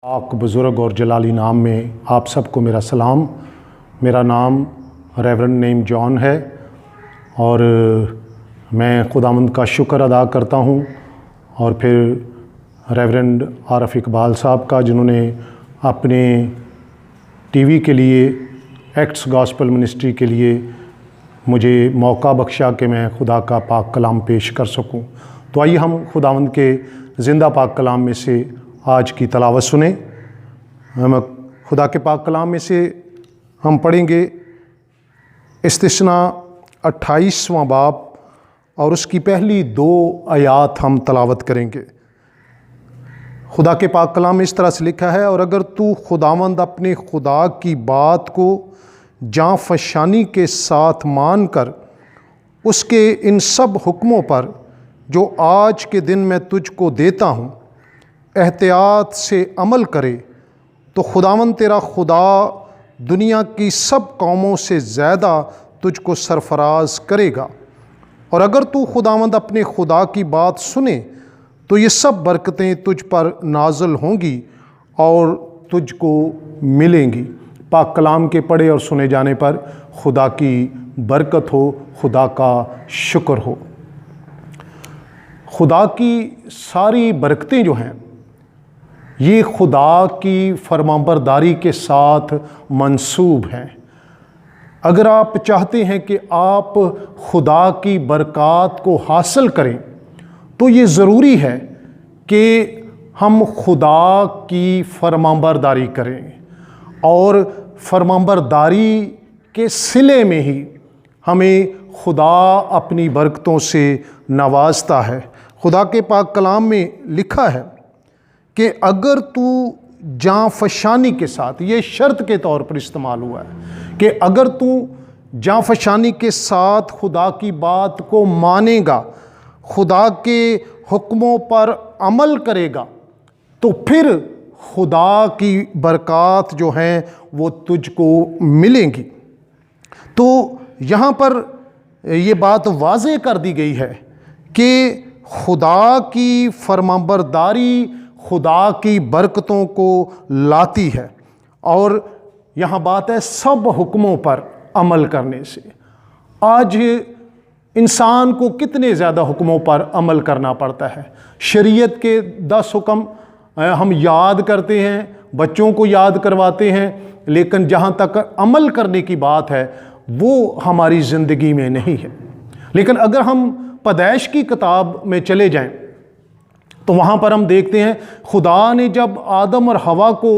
पाक बुज़ुर्ग और जलाली नाम में आप सबको मेरा सलाम। मेरा नाम रेवरेंड नेम जॉन है और मैं खुदावंद का शुक्र अदा करता हूँ और फिर रेवरेंड आरफ इकबाल साहब का, जिन्होंने अपने टीवी के लिए एक्ट्स गॉस्पेल मिनिस्ट्री के लिए मुझे मौका बख्शा कि मैं खुदा का पाक कलाम पेश कर सकूं। तो आइए हम खुदावंद के ज़िंदा पाक कलाम में से आज की तलावत सुने। हम खुदा के पाक कलाम में से हम पढ़ेंगे इस्तिस्ना 28वां बाब और उसकी पहली 2 आयात हम तलावत करेंगे। खुदा के पाक कलाम में इस तरह से लिखा है, और अगर तू खुदावंद अपने खुदा की बात को जाँ फशानी के साथ मान कर उसके इन सब हुक्मों पर जो आज के दिन मैं तुझको देता हूँ एहतियात से अमल करे, तो खुदावंद तेरा खुदा दुनिया की सब कौमों से ज़्यादा तुझको सरफराज करेगा। और अगर तू खुदावंद अपने खुदा की बात सुने तो ये सब बरकतें तुझ पर नाज़िल होंगी और तुझको मिलेंगी। पाक कलाम के पढ़े और सुने जाने पर खुदा की बरकत हो, खुदा का शुक्र हो। खुदा की सारी बरकतें जो हैं ये खुदा की फरमाबरदारी के साथ मंसूब हैं। अगर आप चाहते हैं कि आप खुदा की बरक़ात को हासिल करें तो ये ज़रूरी है कि हम खुदा की फरमाबरदारी करें, और फरमाबरदारी के सिले में ही हमें खुदा अपनी बरकतों से नवाजता है। खुदा के पाक कलाम में लिखा है कि अगर तू जाँ फशानी के साथ, ये शर्त के तौर पर इस्तेमाल हुआ है कि अगर तू जाँ फशानी के साथ खुदा की बात को मानेगा, खुदा के हुक्मों पर अमल करेगा, तो फिर खुदा की बरक़ात जो हैं वो तुझको मिलेंगी। तो यहाँ पर ये बात वाज़े कर दी गई है कि खुदा की फरमाबरदारी खुदा की बरकतों को लाती है, और यहाँ बात है सब हुक्मों पर अमल करने से। आज इंसान को कितने ज़्यादा हुक्मों पर अमल करना पड़ता है। शरीयत के 10 हुक्म हम याद करते हैं, बच्चों को याद करवाते हैं, लेकिन जहाँ तक अमल करने की बात है वो हमारी ज़िंदगी में नहीं है। लेकिन अगर हम पैदाइश की किताब में चले जाएं तो वहाँ पर हम देखते हैं खुदा ने जब आदम और हवा को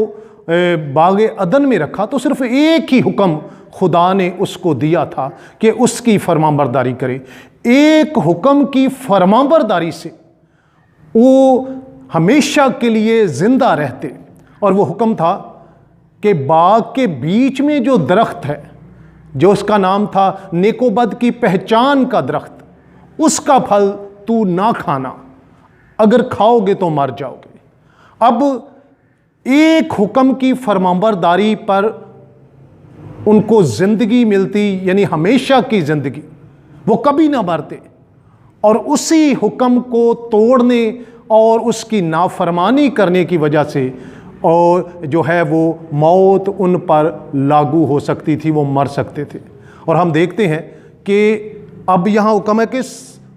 बाग़े अदन में रखा तो सिर्फ़ एक ही हुक्म खुदा ने उसको दिया था कि उसकी फरमाबरदारी करे। एक हुक्म की फरमाबरदारी से वो हमेशा के लिए ज़िंदा रहते, और वो हुक्म था कि बाग के बीच में जो दरख्त है, जो उसका नाम था नेकोबद की पहचान का दरख्त, उसका फल तू ना खाना, अगर खाओगे तो मर जाओगे। अब एक हुक्म की फरमाबरदारी पर उनको ज़िंदगी मिलती, यानी हमेशा की ज़िंदगी, वो कभी ना मरते। और उसी हुक्म को तोड़ने और उसकी नाफरमानी करने की वजह से और जो है वो मौत उन पर लागू हो सकती थी, वो मर सकते थे। और हम देखते हैं कि अब यहाँ हुक्म है कि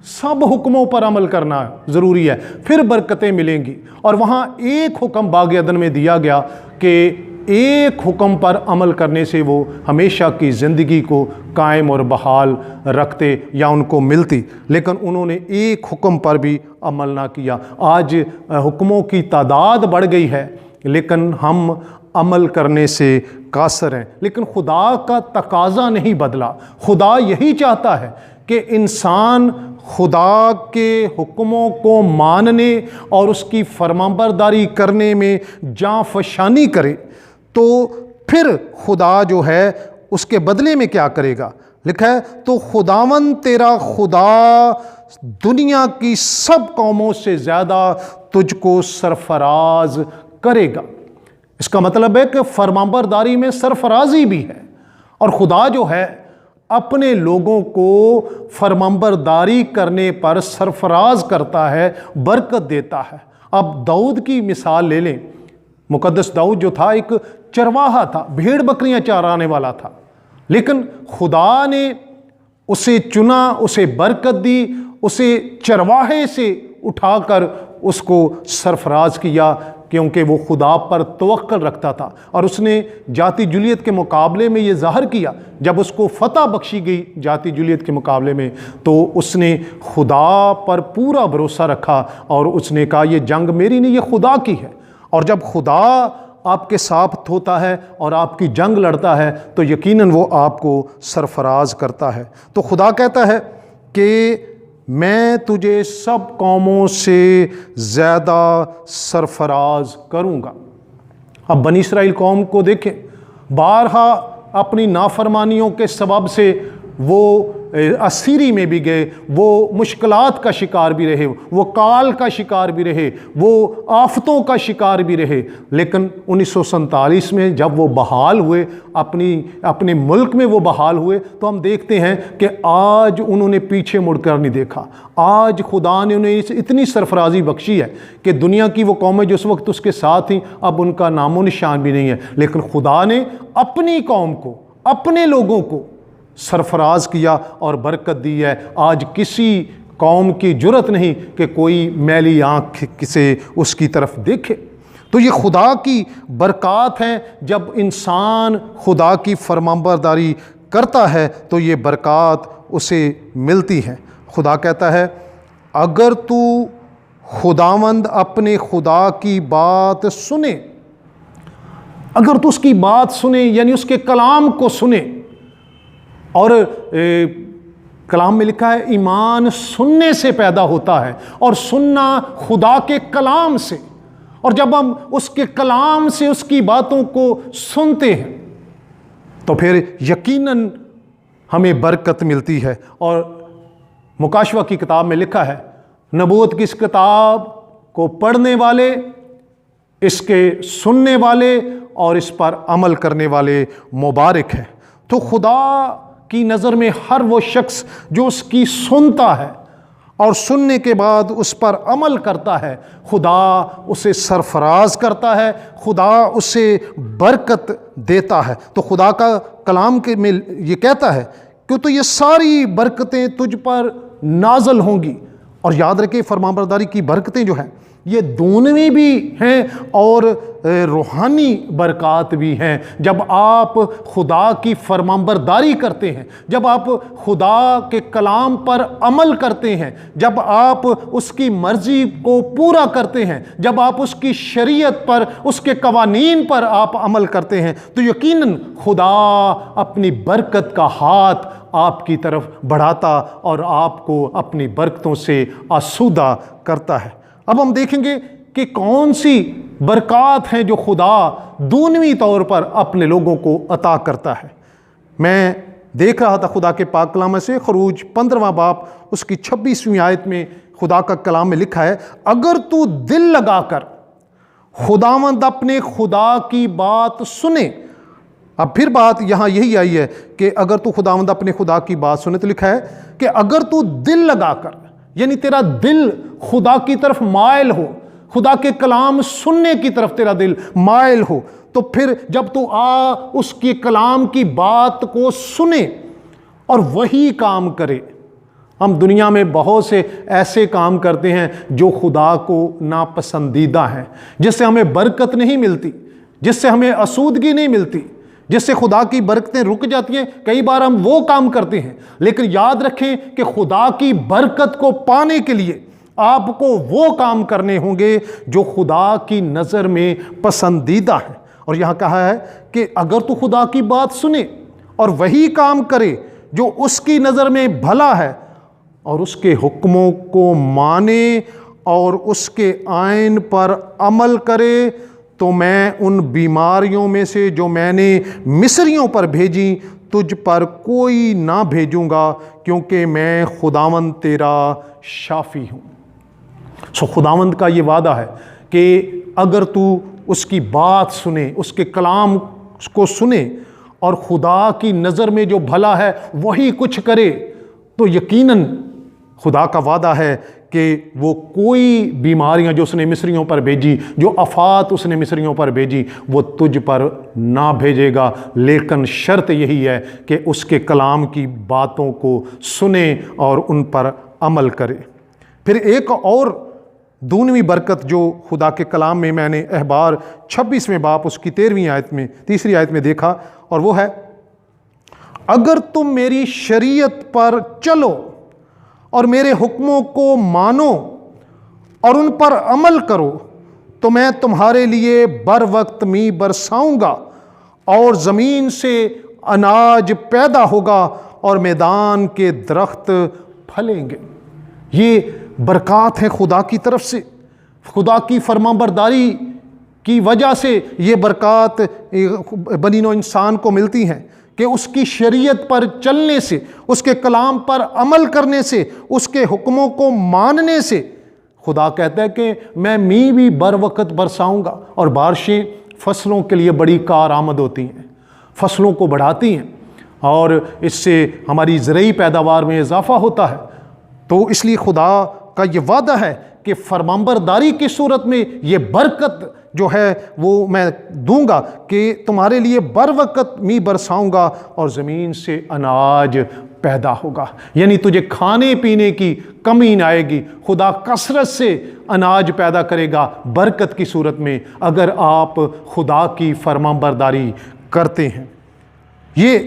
सब हुक्मों पर अमल करना ज़रूरी है, फिर बरकतें मिलेंगी। और वहाँ एक हुक्म बाग़ अदन में दिया गया कि एक हुक्म पर अमल करने से वो हमेशा की ज़िंदगी को कायम और बहाल रखते या उनको मिलती, लेकिन उन्होंने एक हुक्म पर भी अमल ना किया। आज हुक्मों की तादाद बढ़ गई है लेकिन हम अमल करने से कासर हैं। लेकिन खुदा का तकाज़ा नहीं बदला। खुदा यही चाहता है कि इंसान खुदा के हुक्मों को मानने और उसकी फरमाबरदारी करने में जाँ फशानी करे, तो फिर खुदा जो है उसके बदले में क्या करेगा। लिखा है, तो खुदावंद तेरा खुदा दुनिया की सब कौमों से ज़्यादा तुझको सरफराज करेगा। इसका मतलब है कि फरमाबरदारी में सरफराजी भी है, और खुदा जो है अपने लोगों को फरमाबरदारी करने पर सरफराज करता है, बरकत देता है। अब दाऊद की मिसाल ले लें मुक़द्दस दाऊद जो था एक चरवाहा था, भेड़ बकरियां चराने वाला था, लेकिन खुदा ने उसे चुना, उसे बरकत दी, उसे चरवाहे से उठाकर उसको सरफराज किया, क्योंकि वो खुदा पर तवक्कुल रखता था। और उसने जाति जूलियत के मुकाबले में ये ज़ाहिर किया, जब उसको फ़तह बख्शी गई जाति जूलियत के मुकाबले में, तो उसने खुदा पर पूरा भरोसा रखा और उसने कहा ये जंग मेरी नहीं, ये खुदा की है। और जब खुदा आपके साथ होता है और आपकी जंग लड़ता है तो यकीनन वो आपको सरफराज करता है। तो खुदा कहता है कि मैं तुझे सब कौमों से ज़्यादा सरफराज करूँगा। अब बनी इस्राइल कौम को देखें, बारहा अपनी नाफरमानियों के सबब से वो असीरी में भी गए, वो मुश्किलात का शिकार भी रहे, वो काल का शिकार भी रहे, वो आफतों का शिकार भी रहे। लेकिन 1947 में जब वो बहाल हुए, अपने मुल्क में वो बहाल हुए, तो हम देखते हैं कि आज उन्होंने पीछे मुड़कर नहीं देखा। आज खुदा ने उन्हें इतनी सरफराजी बख्शी है कि दुनिया की वो कौमें जो उस वक्त उसके साथ थी, अब उनका नामो निशान भी नहीं है। लेकिन खुदा ने अपनी कौम को, अपने लोगों को सरफराज किया और बरकत दी है। आज किसी कौम की जुर्रत नहीं कि कोई मैली आँख से उसकी तरफ देखे। तो ये खुदा की बरक़ात हैं। जब इंसान खुदा की फरमाबरदारी करता है तो ये बरक़ात उसे मिलती हैं। खुदा कहता है अगर तू खुदावंद अपने खुदा की बात सुने, अगर तू उसकी बात सुने यानी उसके कलाम को सुने, और कलाम में लिखा है ईमान सुनने से पैदा होता है और सुनना खुदा के कलाम से। और जब हम उसके कलाम से उसकी बातों को सुनते हैं तो फिर यकीनन हमें बरकत मिलती है। और मुकाशवा की किताब में लिखा है नबूवत की इस किताब को पढ़ने वाले, इसके सुनने वाले और इस पर अमल करने वाले मुबारक हैं। तो खुदा की नज़र में हर वो शख्स जो उसकी सुनता है और सुनने के बाद उस पर अमल करता है, खुदा उसे सरफराज करता है, खुदा उसे बरकत देता है। तो खुदा का कलाम के में ये कहता है कि तो ये सारी बरकतें तुझ पर नाज़िल होंगी। और याद रखें फरमाबरदारी की बरकतें जो हैं ये दुनियावी भी हैं और रूहानी बरक़ात भी हैं। जब आप खुदा की फरमाबरदारी करते हैं, जब आप खुदा के कलाम पर अमल करते हैं, जब आप उसकी मर्ज़ी को पूरा करते हैं, जब आप उसकी शरीयत पर, उसके कवानीन पर आप अमल करते हैं, तो यकीनन खुदा अपनी बरकत का हाथ आपकी तरफ बढ़ाता और आपको अपनी बरकतों से आसूदा करता है। अब हम देखेंगे कि कौन सी बरक़ात हैं जो खुदा दुनियावी तौर पर अपने लोगों को अता करता है। मैं देख रहा था खुदा के पाक कलाम से खरूज 15वां बाब उसकी 26वीं आयत में खुदा का कलाम में लिखा है अगर तू दिल लगाकर खुदावंद अपने खुदा की बात सुने। अब फिर बात यहाँ यही आई है कि अगर तू खुदावंद अपने खुदा की बात सुने, तो लिखा है कि अगर तू दिल लगाकर, यानी तेरा दिल खुदा की तरफ मायल हो, खुदा के कलाम सुनने की तरफ तेरा दिल मायल हो, तो फिर जब तू उसके कलाम की बात को सुने और वही काम करे। हम दुनिया में बहुत से ऐसे काम करते हैं जो खुदा को नापसंदीदा हैं, जिससे हमें बरकत नहीं मिलती, जिससे हमें आसूदगी नहीं मिलती, जिससे खुदा की बरकतें रुक जाती हैं। कई बार हम वो काम करते हैं, लेकिन याद रखें कि खुदा की बरकत को पाने के लिए आपको वो काम करने होंगे जो खुदा की नज़र में पसंदीदा है। और यहाँ कहा है कि अगर तू खुदा की बात सुने और वही काम करे जो उसकी नज़र में भला है और उसके हुक्मों को माने और उसके आइन पर अमल करे, तो मैं उन बीमारियों में से जो मैंने मिस्रियों पर भेजी तुझ पर कोई ना भेजूंगा, क्योंकि मैं खुदावंद तेरा शाफी हूँ। सो खुदावंद का ये वादा है कि अगर तू उसकी बात सुने, उसके कलाम को सुने और खुदा की नज़र में जो भला है वही कुछ करे, तो यकीनन खुदा का वादा है کہ وہ کوئی بیماریاں جو اس نے مصریوں پر بھیجی، جو آفات اس نے مصریوں پر بھیجی، وہ تجھ پر نہ بھیجے گا، لیکن شرط یہی ہے کہ اس کے کلام کی باتوں کو سنے اور ان پر عمل کرے۔ پھر ایک اور دونویں برکت جو خدا کے کلام میں نے احبار 26ویں باب اس کی 13ویں آیت میں، تیسری آیت میں دیکھا، اور وہ ہے اگر تم میری شریعت پر چلو اور میرے حکموں کو مانو اور ان پر عمل کرو تو میں تمہارے لیے بر وقت می برساؤں گا اور زمین سے اناج پیدا ہوگا اور میدان کے درخت پھلیں گے۔ یہ برکات ہیں خدا کی طرف سے، خدا کی فرمانبرداری کی وجہ سے یہ برکات بنی نوع انسان کو ملتی ہیں کہ اس کی شریعت پر چلنے سے، اس کے کلام پر عمل کرنے سے، اس کے حکموں کو ماننے سے خدا کہتا ہے کہ میں می بھی بر وقت برساؤں گا، اور بارشیں فصلوں کے لیے بڑی کارآمد ہوتی ہیں، فصلوں کو بڑھاتی ہیں اور اس سے ہماری زرعی پیداوار میں اضافہ ہوتا ہے۔ تو اس لیے خدا کا یہ وعدہ ہے کہ فرمانبرداری کی صورت میں یہ برکت جو ہے وہ میں دوں گا کہ تمہارے لیے بر وقت می برساؤں گا اور زمین سے اناج پیدا ہوگا، یعنی تجھے کھانے پینے کی کمی نہ آئے گی۔ خدا کثرت سے اناج پیدا کرے گا برکت کی صورت میں اگر آپ خدا کی فرمانبرداری کرتے ہیں۔ یہ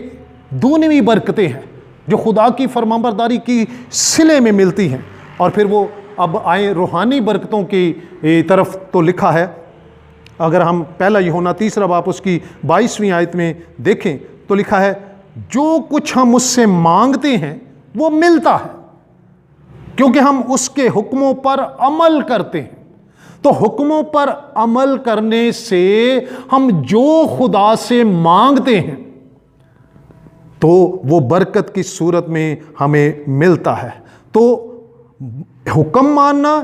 دونویں برکتیں ہیں جو خدا کی فرمانبرداری کی صلے میں ملتی ہیں۔ اور پھر وہ اب آئیں روحانی برکتوں کی طرف، تو لکھا ہے اگر ہم پہلا یوحنا 3 باب اس کی 22ویں آیت میں دیکھیں تو لکھا ہے جو کچھ ہم اس سے مانگتے ہیں وہ ملتا ہے کیونکہ ہم اس کے حکموں پر عمل کرتے ہیں۔ تو حکموں پر عمل کرنے سے ہم جو خدا سے مانگتے ہیں تو وہ برکت کی صورت میں ہمیں ملتا ہے۔ تو حکم ماننا،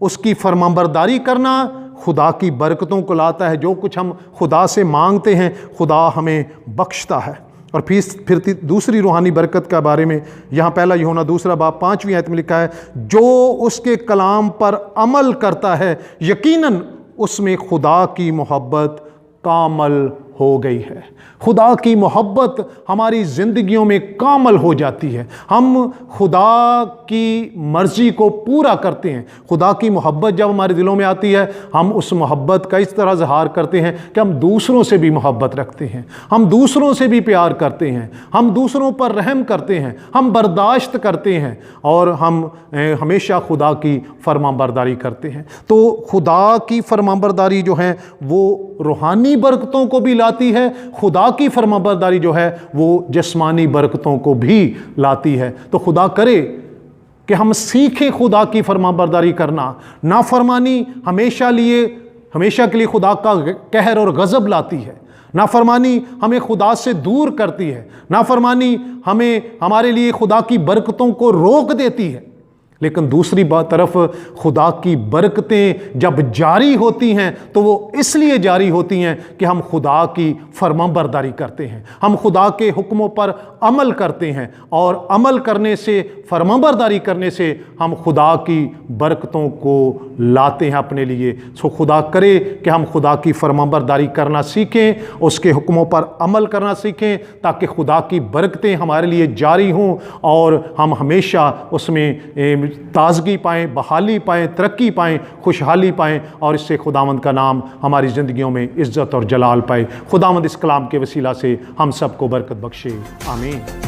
اس کی فرمانبرداری کرنا خدا کی برکتوں کو لاتا ہے۔ جو کچھ ہم خدا سے مانگتے ہیں خدا ہمیں بخشتا ہے۔ اور پھر دوسری روحانی برکت کے بارے میں یہاں پہلا یوحنا 2 باب 5ویں آیت میں لکھا ہے جو اس کے کلام پر عمل کرتا ہے یقیناً اس میں خدا کی محبت کامل ہو گئی ہے۔ خدا کی محبت ہماری زندگیوں میں کامل ہو جاتی ہے، ہم خدا کی مرضی کو پورا کرتے ہیں۔ خدا کی محبت جب ہمارے دلوں میں آتی ہے ہم اس محبت کا اس طرح اظہار کرتے ہیں کہ ہم دوسروں سے بھی محبت رکھتے ہیں، ہم دوسروں سے بھی پیار کرتے ہیں، ہم دوسروں پر رحم کرتے ہیں، ہم برداشت کرتے ہیں اور ہم ہمیشہ خدا کی فرمانبرداری کرتے ہیں۔ تو خدا کی فرمانبرداری جو ہے وہ روحانی برکتوں کو بھی لاتی ہے، خدا کی فرمانبرداری جو ہے وہ جسمانی برکتوں کو بھی لاتی ہے۔ تو خدا کرے کہ ہم سیکھیں خدا کی فرمانبرداری کرنا۔ نافرمانی ہمیشہ کے لیے خدا کا قہر اور غضب لاتی ہے، نافرمانی ہمیں خدا سے دور کرتی ہے، نافرمانی ہمارے لیے خدا کی برکتوں کو روک دیتی ہے۔ لیکن دوسری طرف خدا کی برکتیں جب جاری ہوتی ہیں تو وہ اس لیے جاری ہوتی ہیں کہ ہم خدا کی فرمانبرداری کرتے ہیں، ہم خدا کے حکموں پر عمل کرتے ہیں، اور عمل کرنے سے، فرمانبرداری کرنے سے ہم خدا کی برکتوں کو لاتے ہیں اپنے لیے۔ سو خدا کرے کہ ہم خدا کی فرمانبرداری کرنا سیکھیں، اس کے حکموں پر عمل کرنا سیکھیں تاکہ خدا کی برکتیں ہمارے لیے جاری ہوں اور ہم ہمیشہ اس میں تازگی پائیں، بحالی پائیں، ترقی پائیں، خوشحالی پائیں، اور اس سے خداوند کا نام ہماری زندگیوں میں عزت اور جلال پائے۔ خداوند اس کلام کے وسیلہ سے ہم سب کو برکت بخشے، آمین۔